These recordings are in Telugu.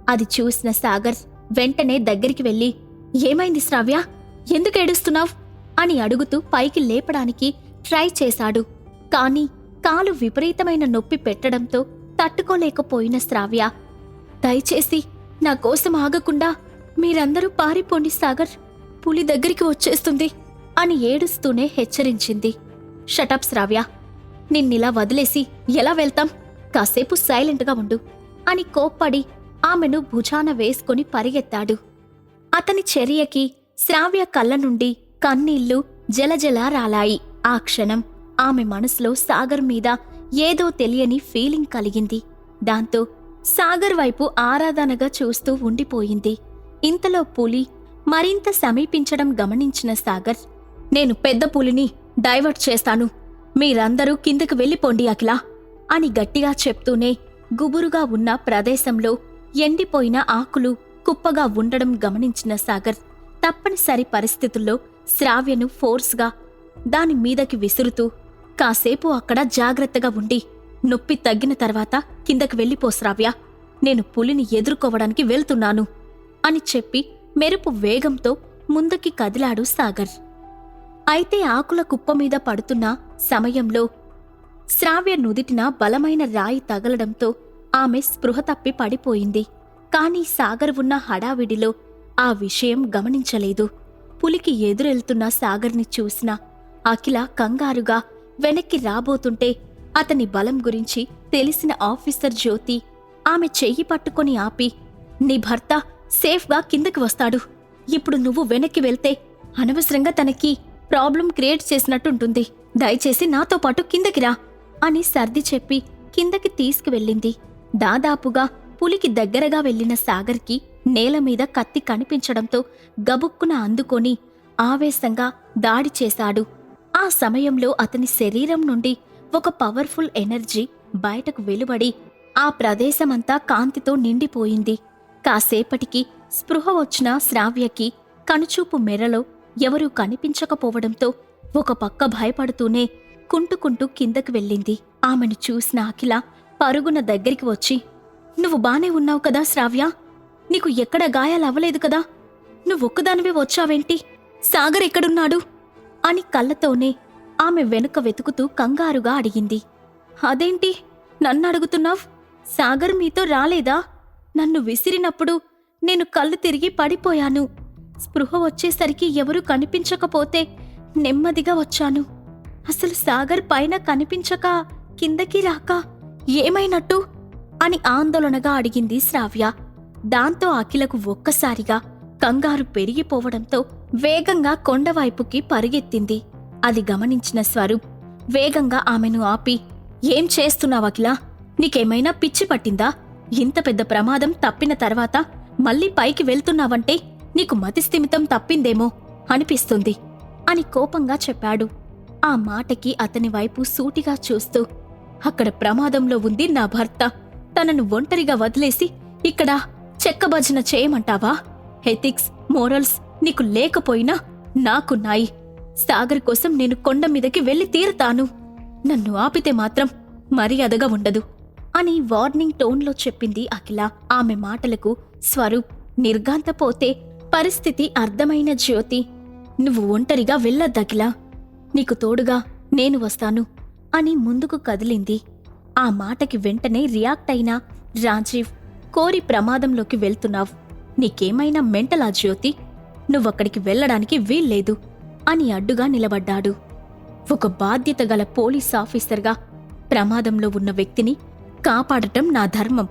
అది చూసిన సాగర్ వెంటనే దగ్గరికి వెళ్ళి, ఏమైంది శ్రావ్య, ఎందుకు ఏడుస్తున్నావ్ అని అడుగుతూ పైకి లేపడానికి ట్రై చేశాడు. కాని కాలు విపరీతమైన నొప్పి పెట్టడంతో తట్టుకోలేకపోయిన శ్రావ్య, దయచేసి నా కోసం ఆగకుండా మీరందరూ పారిపోండి సాగర్, పులి దగ్గరికి వచ్చేస్తుంది అని ఏడుస్తూనే హెచ్చరించింది. షటప్ శ్రావ్య, నిన్నిలా వదిలేసి ఎలా వెళ్తాం, కాసేపు సైలెంట్గా ఉండు అని కోప్పడి ఆమెను భుజాన వేసుకుని పరిగెత్తాడు. అతని చర్యకి శ్రావ్య కళ్ళ నుండి కన్నీళ్లు జలజలా రాలాయి. ఆ క్షణం ఆమె మనసులో సాగర్ మీద ఏదో తెలియని ఫీలింగ్ కలిగింది. దాంతో సాగర్ వైపు ఆరాధనగా చూస్తూ ఉండిపోయింది. ఇంతలో పులి మరింత సమీపించడం గమనించిన సాగర్, నేను పెద్ద పులిని డైవర్ట్ చేస్తాను, మీరందరూ కిందకు వెళ్ళిపోండి అఖిల అని గట్టిగా చెప్తూనే గుబురుగా ఉన్న ప్రదేశంలో ఎండిపోయిన ఆకులు కుప్పగా ఉండడం గమనించిన సాగర్ తప్పనిసరి పరిస్థితుల్లో శ్రావ్యను ఫోర్స్గా దాని మీదకి విసురుతూ, కాసేపు అక్కడ జాగ్రత్తగా ఉండి నొప్పి తగ్గిన తర్వాత కిందకి వెళ్ళిపో శ్రావ్య, నేను పులిని ఎదుర్కోవడానికి వెళ్తున్నాను అని చెప్పి మెరుపు వేగంతో ముందుకి కదిలాడు సాగర్. అయితే ఆకుల కుప్పమీద పడుతున్న సమయంలో శ్రావ్య నుదిటిన బలమైన రాయి తగలడంతో ఆమె స్పృహ తప్పి పడిపోయింది. కాని సాగర్ ఉన్న హడావిడిలో ఆ విషయం గమనించలేదు. పులికి ఎదురెళ్తున్న సాగర్ని చూసిన అఖిల కంగారుగా వెనక్కి రాబోతుంటే అతని బలం గురించి తెలిసిన ఆఫీసర్ జ్యోతి ఆమె చెయ్యి పట్టుకొని ఆపి, నీ భర్త సేఫ్గా కిందకి వస్తాడు, ఇప్పుడు నువ్వు వెనక్కి వెళ్తే అనవసరంగా తనకి ప్రాబ్లం క్రియేట్ చేసినట్టుంటుంది, దయచేసి నాతో పాటు కిందకి రా అని సర్ది చెప్పి కిందకి తీసుకువెళ్ళింది. దాదాపుగా పులికి దగ్గరగా వెళ్లిన సాగర్కి నేలమీద కత్తి కనిపించడంతో గబుక్కున అందుకొని ఆవేశంగా దాడి చేశాడు. ఆ సమయంలో అతని శరీరం నుండి ఒక పవర్ఫుల్ ఎనర్జీ బయటకు వెలువడి ఆ ప్రదేశమంతా కాంతితో నిండిపోయింది. కాసేపటికి స్పృహ వచ్చిన శ్రావ్యకి కనుచూపు మెరలో ఎవరూ కనిపించకపోవడంతో ఒక పక్క భయపడుతూనే కుంటుకుంటూ కిందకు వెళ్ళింది. ఆమెను చూసిన అఖిల పరుగున దగ్గరికి వచ్చి, నువ్వు బానే ఉన్నావు కదా శ్రావ్య, నీకు ఎక్కడ గాయాలవ్వలేదు కదా, నువ్వొక్కదానివే వచ్చావేంటి, సాగర్ ఎక్కడున్నాడు అని కళ్ళతోనే ఆమె వెనుక వెతుకుతూ కంగారుగా అడిగింది. అదేంటి నన్నడుగుతున్నావ్, సాగర్ మీతో రాలేదా, నన్ను విసిరినప్పుడు నేను కళ్ళు తిరిగి పడిపోయాను, స్పృహ వచ్చేసరికి ఎవరూ కనిపించకపోతే నెమ్మదిగా వచ్చాను, అసలు సాగర్ పైన కనిపించక కిందకి రాక ఏమైనట్టు అని ఆందోళనగా అడిగింది శ్రావ్య. దాంతో అఖిలకు ఒక్కసారిగా కంగారు పెరిగిపోవడంతో వేగంగా కొండవైపుకి పరిగెత్తింది. అది గమనించిన స్వరూప్ వేగంగా ఆమెను ఆపి, ఏం చేస్తున్నావు అఖిల, నీకేమైనా పిచ్చి పట్టిందా, ఇంత పెద్ద ప్రమాదం తప్పిన తర్వాత మళ్ళీ పైకి వెళ్తున్నావంటే నీకు మతిస్థిమితం తప్పిందేమో అనిపిస్తుంది అని కోపంగా చెప్పాడు. ఆ మాటకి అతని వైపు సూటిగా చూస్తూ, అక్కడ ప్రమాదంలో ఉంది నా భర్త, తనను ఒంటరిగా వదిలేసి ఇక్కడ చెక్కభజన చేయమంటావా, ఎథిక్స్ మోరల్స్ నీకు లేకపోయినా నాకున్నాయి, సాగర్ కోసం నేను కొండ మీదకి వెళ్లి తీరుతాను, నన్ను ఆపితే మాత్రం మర్యాదగా ఉండదు అని వార్నింగ్ టోన్లో చెప్పింది అఖిల. ఆమె మాటలకు స్వరూప్ నిర్ఘాంతపోతే పరిస్థితి అర్థమైన జ్యోతి, నువ్వు ఒంటరిగా వెళ్ళొద్దఖిల, నీకు తోడుగా నేను వస్తాను అని ముందుకు కదిలింది. ఆ మాటకి వెంటనే రియాక్ట్ అయిన రాజీవ్, కోరి ప్రమాదంలోకి వెళ్తున్నావ్, నీకేమైనా మెంటలా జ్యోతి, నువ్వక్కడికి వెళ్లడానికి వీల్లేదు అని అడ్డుగా నిలబడ్డాడు. ఒక బాధ్యత గల పోలీస్ ఆఫీసర్గా ప్రమాదంలో ఉన్న వ్యక్తిని కాపాడటం నా ధర్మం,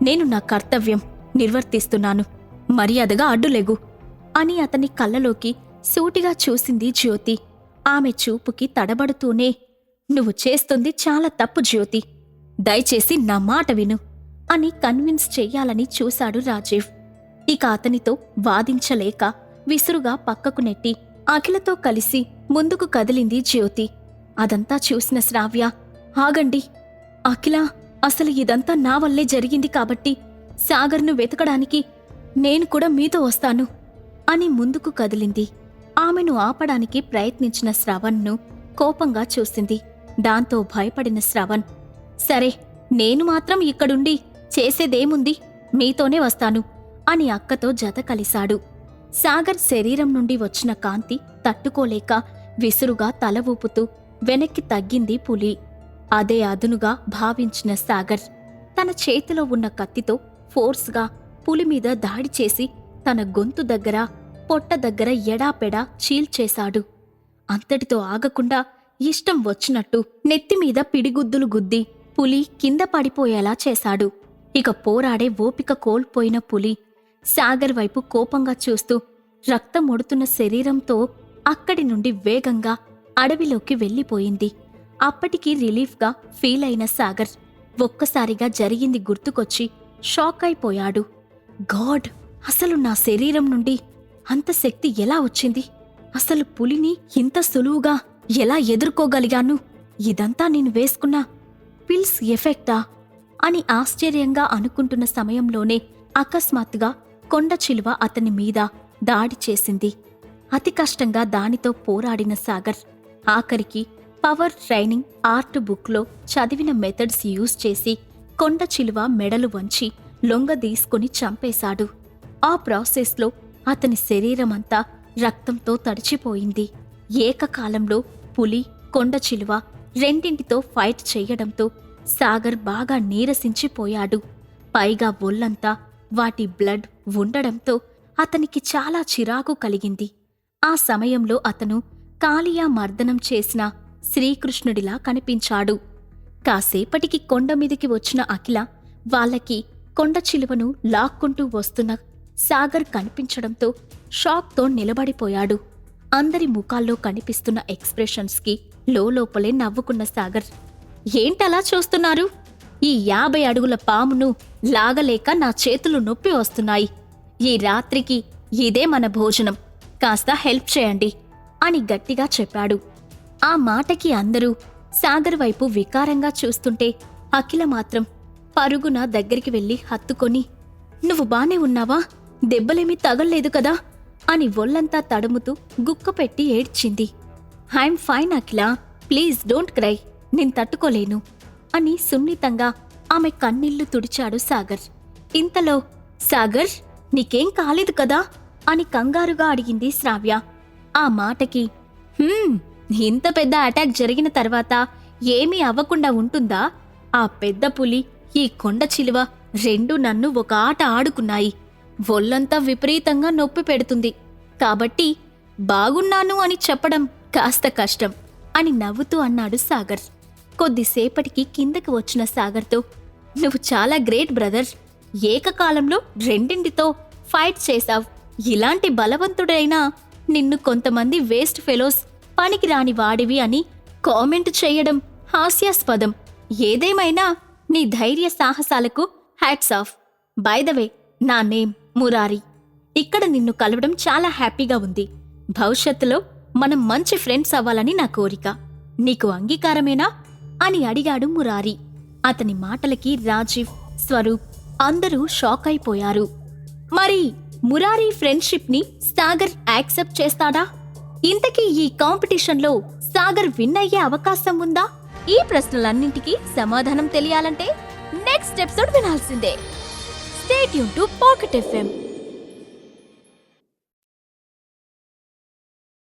నేను నా కర్తవ్యం నిర్వర్తిస్తున్నాను, మర్యాదగా అడ్డులేగు అని అతని కళ్ళలోకి సూటిగా చూసింది జ్యోతి. ఆమె చూపుకి తడబడుతూనే, నువ్వు చేస్తుంది చాలా తప్పు జ్యోతి, దయచేసి నా మాట విను అని కన్విన్స్ చెయ్యాలని చూశాడు రాజీవ్. ఇక అతనితో వాదించలేక విసురుగా పక్కకు నెట్టి అఖిలతో కలిసి ముందుకు కదిలింది జ్యోతి. అదంతా చూసిన శ్రావ్య, ఆగండి అఖిల, అసలు ఇదంతా నా వల్లే జరిగింది కాబట్టి సాగర్ను వెతకడానికి నేను కూడా మీతో వస్తాను అని ముందుకు కదిలింది. ఆమెను ఆపడానికి ప్రయత్నించిన శ్రవణ్ను కోపంగా చూసింది. దాంతో భయపడిన శ్రవణ్, సరే నేను మాత్రం ఇక్కడుండి చేసేదేముంది, మీతోనే వస్తాను అని అక్కతో జత కలిశాడు. సాగర్ శరీరం నుండి వచ్చిన కాంతి తట్టుకోలేక విసురుగా తల ఊపుతూ వెనక్కి తగ్గింది పులి. అదే అదునుగా భావించిన సాగర్ తన చేతిలో ఉన్న కత్తితో ఫోర్స్గా పులి మీద దాడి చేసి తన గొంతు దగ్గర, పొట్ట దగ్గర ఎడాపెడా చీల్చేశాడు. అంతటితో ఆగకుండా ఇష్టం వచ్చినట్టు నెత్తిమీద పిడిగుద్దులు గుద్ది పులి కింద పడిపోయేలా చేశాడు. ఇక పోరాడే ఓపిక కోల్పోయిన పులి సాగర్ వైపు కోపంగా చూస్తూ రక్తమొడుతున్న శరీరంతో అక్కడి నుండి వేగంగా అడవిలోకి వెళ్ళిపోయింది. అప్పటికి రిలీఫ్గా ఫీల్ అయిన సాగర్ ఒక్కసారిగా జరిగింది గుర్తుకొచ్చి షాక్ అయిపోయాడు. గాడ్, అసలు నా శరీరం నుండి అంత శక్తి ఎలా వచ్చింది? అసలు పులిని ఇంత సులువుగా ఎలా ఎదుర్కోగలిగాను? ఇదంతా నేను వేసుకున్న పిల్స్ ఎఫెక్టా అని ఆశ్చర్యంగా అనుకుంటున్న సమయంలోనే అకస్మాత్తుగా కొండ చిలువ అతని మీద దాడి చేసింది. అతి కష్టంగా దానితో పోరాడిన సాగర్ ఆఖరికి పవర్ ట్రైనింగ్ ఆర్ట్ బుక్లో చదివిన మెథడ్స్ యూజ్ చేసి కొండ చిలువ మెడలు వంచి లొంగదీసుకుని చంపేశాడు. ఆ ప్రాసెస్లో అతని శరీరమంతా రక్తంతో తడిచిపోయింది. ఏకకాలంలో పులి, కొండ చిలువ రెండింటితో ఫైట్ చెయ్యడంతో సాగర్ బాగా నీరసించిపోయాడు. పైగా ఒళ్లంతా వాటి బ్లడ్ ఉండడంతో అతనికి చాలా చిరాకు కలిగింది. ఆ సమయంలో అతను కాళియా మర్దనం చేసిన శ్రీకృష్ణుడిలా కనిపించాడు. కాసేపటికి కొండమీదికి వచ్చిన అఖిల వాళ్ళకి కొండ చిలువను లాక్కుంటూ వస్తున్న సాగర్ కనిపించడంతో షాక్తో నిలబడిపోయాడు. అందరి ముఖాల్లో కనిపిస్తున్న ఎక్స్ప్రెషన్స్కి లోపలే నవ్వుకున్న సాగర్, ఏంటలా చూస్తున్నారు? ఈ 50 అడుగుల పామును లాగలేక నా చేతులు నొప్పి వస్తున్నాయి. ఈ రాత్రికి ఇదే మన భోజనం, కాస్త హెల్ప్ చేయండి అని గట్టిగా చెప్పాడు. ఆ మాటకి అందరూ సాగర్ వైపు వికారంగా చూస్తుంటే అఖిల మాత్రం పరుగున దగ్గరికి వెళ్లి హత్తుకొని, నువ్వు బానే ఉన్నావా? దెబ్బలేమీ తగల్లేదు కదా అని ఒళ్లంతా తడుముతూ గుక్కపెట్టి ఏడ్చింది. I'm fine Akhila, please don't cry, నేను తట్టుకోలేను అని సున్నితంగా ఆమె కన్నీళ్లు తుడిచాడు సాగర్. ఇంతలో, సాగర్ నీకేం కాలేదు కదా అని కంగారుగా అడిగింది శ్రావ్య. ఆ మాటకి ఇంత పెద్ద అటాక్ జరిగిన తర్వాత ఏమీ అవ్వకుండా ఉంటుందా? ఆ పెద్ద పులి, ఈ కొండ చిలువ రెండూ నన్ను ఒక ఆట ఆడుకున్నాయి. ఒళ్లంతా విపరీతంగా నొప్పి పెడుతుంది కాబట్టి బాగున్నాను అని చెప్పడం కాస్త కష్టం అని నవ్వుతూ అన్నాడు సాగర్. కొద్దిసేపటికి కిందకి వచ్చిన సాగర్తో, నువ్వు చాలా గ్రేట్ బ్రదర్, ఏకకాలంలో రెండింటితో ఫైట్ చేశావ్. ఇలాంటి బలవంతుడైనా నిన్ను కొంతమంది వేస్ట్ ఫెలోస్ పనికిరాని వాడివి అని కామెంట్ చేయడం హాస్యాస్పదం. ఏదేమైనా నీ ధైర్య సాహసాలకు hats off. By the way, నా నేమ్ మురారి. ఇక్కడ నిన్ను కలవడం చాలా హ్యాపీగా ఉంది. భవిష్యత్తులో మనం మంచి ఫ్రెండ్స్ అవ్వాలని నా కోరిక. నీకు అంగీకారమేనా అని అడిగాడు మురారి. అతని మాటలకి రాజీవ్, స్వరూప్ అందరూ షాక్ అయిపోయారు. మరి మురారి ఫ్రెండ్షిప్ ని సాగర్ యాక్సెప్ట్ చేస్తాడా? ఇంతకీ ఈ కాంపిటీషన్లో సాగర్ విన్ అయ్యే అవకాశం ఉందా? ఈ ప్రశ్నలన్నింటికీ సమాధానం తెలియాలంటే నెక్స్ట్ ఎపిసోడ్ వినాల్సిందే. Stay tuned to pocket FM.